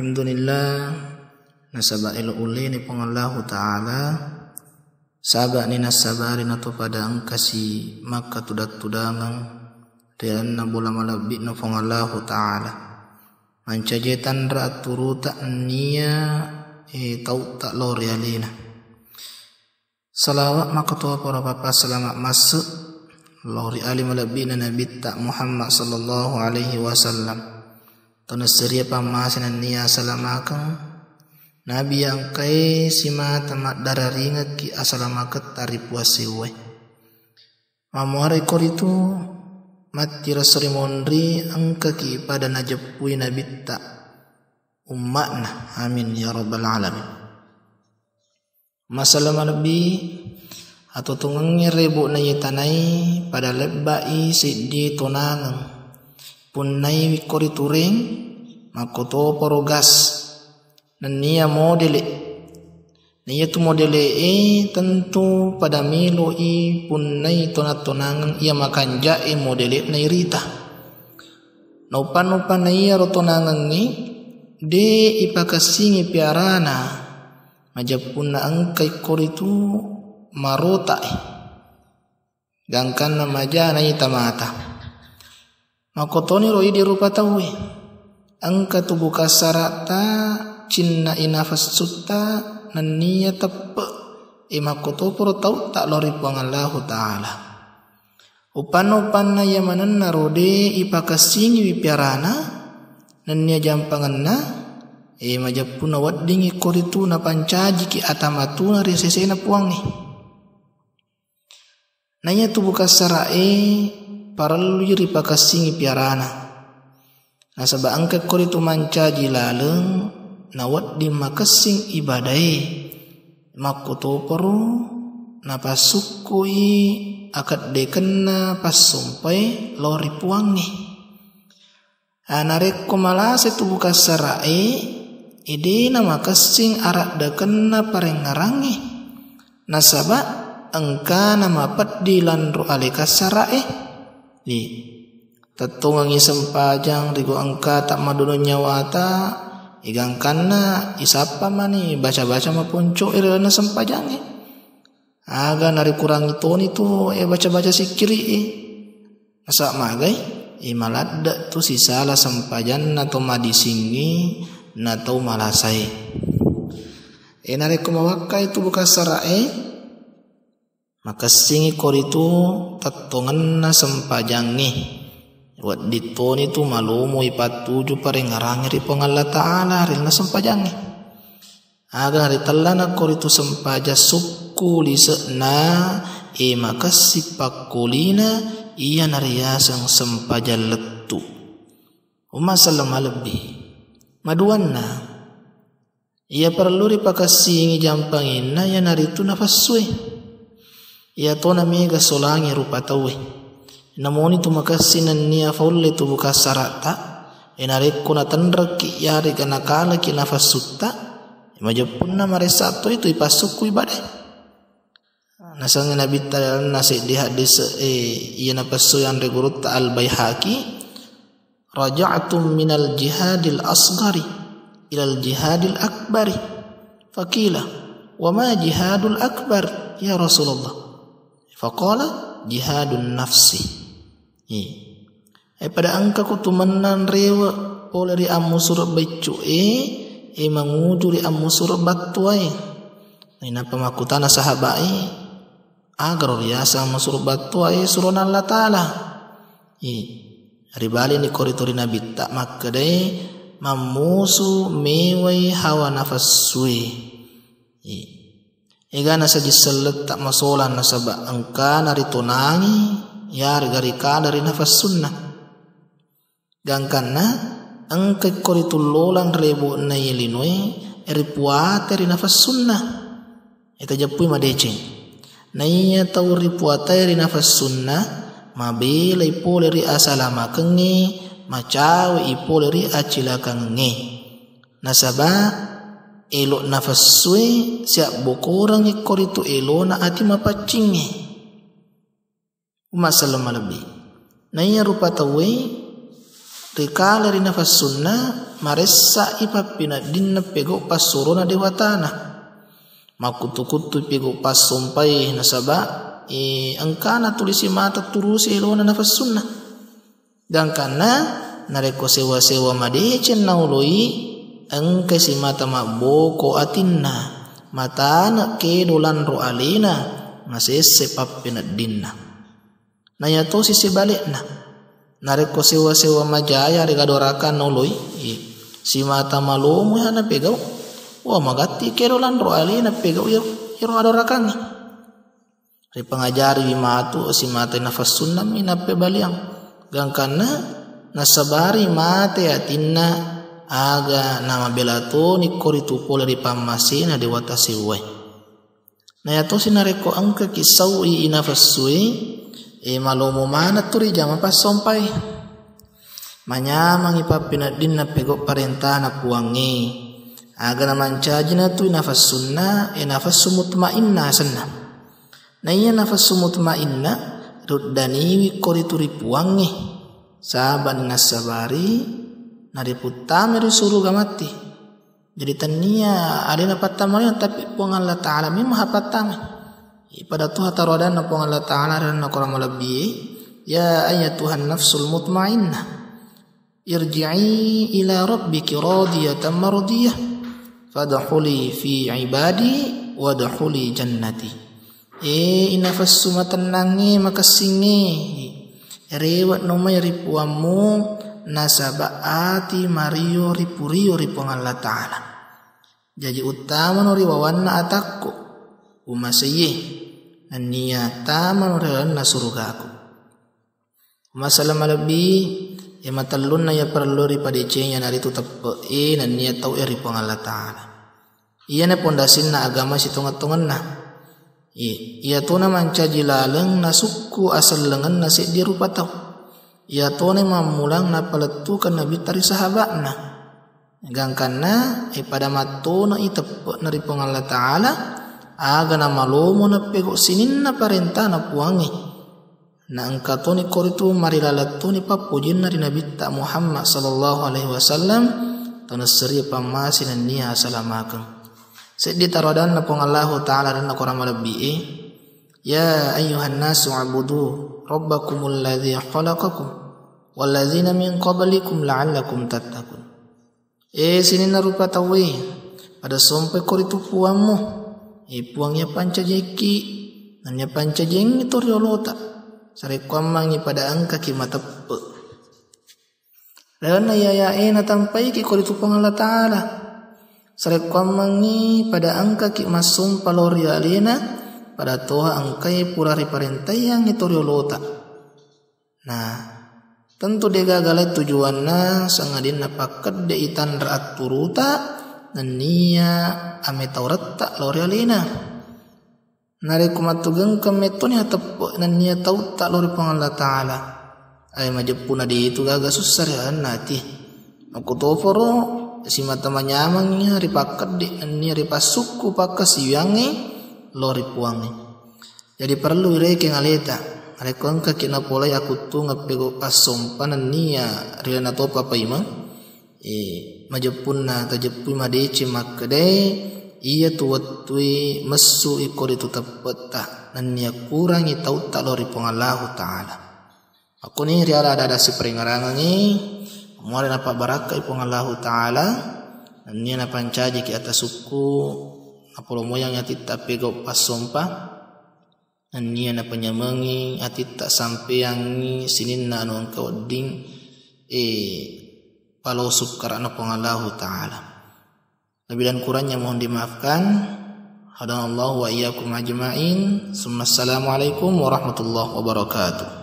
Alhamdulillah nasaba ila ulini pangallahu ta'ala sabak ni nasabari na to pada angkasi maka tudat-tudangang dan nabula malabit na pangallahu ta'ala mancajetan ra turuta niya tau tak lori alina salawat maka to para papa selamat masuk lori ali malabit na nabi tak Muhammad sallallahu alaihi wasallam Tanasriya pamasanan niya salamakan Nabi yang kay sima tamat dararingat ki asalamakat taripuasiwe Mamuaray ko rito matira serimondri angka ki pada najapui Nabi ta ummatna amin ya rabbal alamin Masalah Nabi atau tungangi rebu na yitanay pada lebbai siddi tonangang Punai wikori turing makoto porogas dan niya modele niya tu modele tentu pada milo punai tonat-tonangan ia makan jae modele na irita naupan na iya rotonangan ni de ipakasingi piarana majapun na angkai koritu marota gangkan na maja na itamata Makotoni roi di rupa tawi angka tubuh kasarata cinna inafas sutta naniya tepe makoto puro tau tak lori pangallahu ta'ala upan na yamanan narode ipakasingi wipiarana naniya jampangan na majapuna waddingi koritu na pancaji ki atamatu na resese na puangi nanya tubuh kasara Paralu yuri pakasingi piarana nasaba angkat koritu mancaji laleng nawat di makasing ibadai makoto peru napasukui akad dekena pasumpai lori puangi anarek komalase tubuh kasarae ide nama kasing arak dekena parengarangi nasaba angka nama paddi landru ale kasarae di tatungang isempajang rigo angka tak maduno nyawata igangkanna isapa mani baca-baca mapunco irana sempajang aga nari kurang itu baca-baca sikiri masa magai maladda tu sisala sempajan nato madisingi nato malasai nari kumawaka itu buka sarae maka singi koritu tatongan na sempajangi wat ditoni tu malumo ipatuju parengarang ri pangalla ta'ala ri na sempajangi aga ri tallana koritu sempaja sukku lisena maka sipakulina iya nariyasang sempaja lettu sallam lebih maduanna ia perlu ri pakasingi jampangin na ya naritu nafasui Ia to na mega solangi rupa tawe namoni tu makasinan niya faulle tu buka sarata enareko na tandraki yari kana kala ki nafasutta majapunna maresato itu ipasuku ibadai nasang nabi tal nasi di hadis iya napasu yang regurut al baihaqi raja'tum minal jihadil asghari ilal jihadil akbari faqila wa ma jihadul akbar ya Rasulullah Faqala jihadun nafsi. Pada angka kutumanan rewa oleh ri amusur becu mangudu ri amusur batuai. Ina pamakutana sahabai agar riasa amusur batuai suron Allah taala. Ribali ni koritori nabi tak makadai mamusu mewai hawa nafasui. Ega nasa jiselet tak masolan nasaba angka naritonangi yar garika dari nafas sunnah gangkanna angka koritul lolang rebu na yilinoi ripuata ri nafas sunnah eta japui madeceng naiya tau ripuata ri nafas sunnah mabela ipole ri asalama kengi macawe ipole ri acila kengi nasaba elok nafas suwe siap bokorang ikor itu elo na ati mapacingi masalah lebih naiya rupa tawe rikala ri nafas sunnah maressa ipappina dinna pego passurona dewatana makutu-kutu pego pas sompai nasaba angkana tulisi mata turusi elona nafas sunnah dan karena nareko sewa-sewa madecen nauloi angka si mata maboko atinna mata na kedolan ro alina masese pappina dinna naya to si sebalikna nareko sewa-sewa majaya rigadorakan noloi si mata malomu ya na pegau wah magati kedolan ro alina pegau yero adorakan ri pangajari matu si mata nafas sunnah minape baliang gangkana nasabari mate atinna aga nama belato ni koritu pole di pamasina de watasi we na yato sinareko angka kisau nafas suwe malomo mana turi jama pas sompai manyamang ipapina dinna pego parentana puangi aga naman cajina tu nafas sunnah nafas mutmainna sanna na iya nafas mutmainna ruddani korituri puangi saban nasabari nariputame risuru gamati jadi tania adina patamanya tapi puang Allah Ta'ala memang patame pada Tuhan tarodan na puang Allah Ta'ala dan na kurang lebih ya ayatuhan nafsul mutmainnah irji'i ila rabbiki radiyatan mardiyah fadkhuli fi ibadi wadkhuli jannati inafas sumatanangi makasingi rewat nomay ripuamu nasabaati mario ripurio ripuang Allah Ta'ala jadi utama no riwawanna atakku umasayih niyata manurilan na surgaku masalah lebih ya matalun na ya perlu ripadecenya narito tappe na niya tau ripuang Allah Ta'ala iya na pondasin na agama si tungat-tungan na iya to na mancajilalang na suku asal lengan na si dirupa tau iya to na mamulang na paletukan na bitari sahabat na gangkan na pada mato na itappe na ripuang Allah Ta'ala aga na malomo na pego sinin na parenta na puangi na angkato ni koritu marilalatto ni papujin na rinabita Muhammad sallallahu alaihi wasallam tanasri pamasin niya salamakan seddi tarodan na pong Allah Ta'ala dan na kurang malabi ya ayyuhan nasu abudu rabbakumul ladzi khalaqakum walladzina min qablikum la'allakum tattaqun sinin na rupa tawi pada sompai koritu puangmu puangnya panca jeki nanya panca jeng itu riolota sare kwamang pada angka ki matappe dan ya na tampai ki koritu puang Allah Ta'ala sare kwamang ni pada angka ki masum palori alina pada toha angkai purari parentai yang itu riolota nah tentu dega galai tujuanna sangadin napakat de itan raat turuta nania ame taurat tak lorialina nari kumatugeng kemetoni atap nania tau tak lori puang Allah Ta'ala ay majepuna di itu gaga susah ya nati aku toforo si mata manyamangnya ripakat di nania ripasuku pakas siyangi lori puangi jadi perlu reke ngaleta rekon kakina polai aku tu ngapego pasompan nania rilana topa pa imang majepunna tajepui madeci makadai iya tuwatui masu ikori tu tapeta nan niya kurangi tau tak lori puang Allah Ta'ala aku ni riala ada si peringarangan ni muara napa baraka puang Allah Ta'ala nan niya napancaji ki atas suku apolo moyang ati tak pego pasompa nan niya napanyamangi ati tak sampeangi sinin na anu angka wading palau subkarana puang Allah Ta'ala lebih dan kurangnya mohon dimaafkan hadanallahu wa iyyakum ajma'in summa assalamualaikum warahmatullahi wabarakatuh.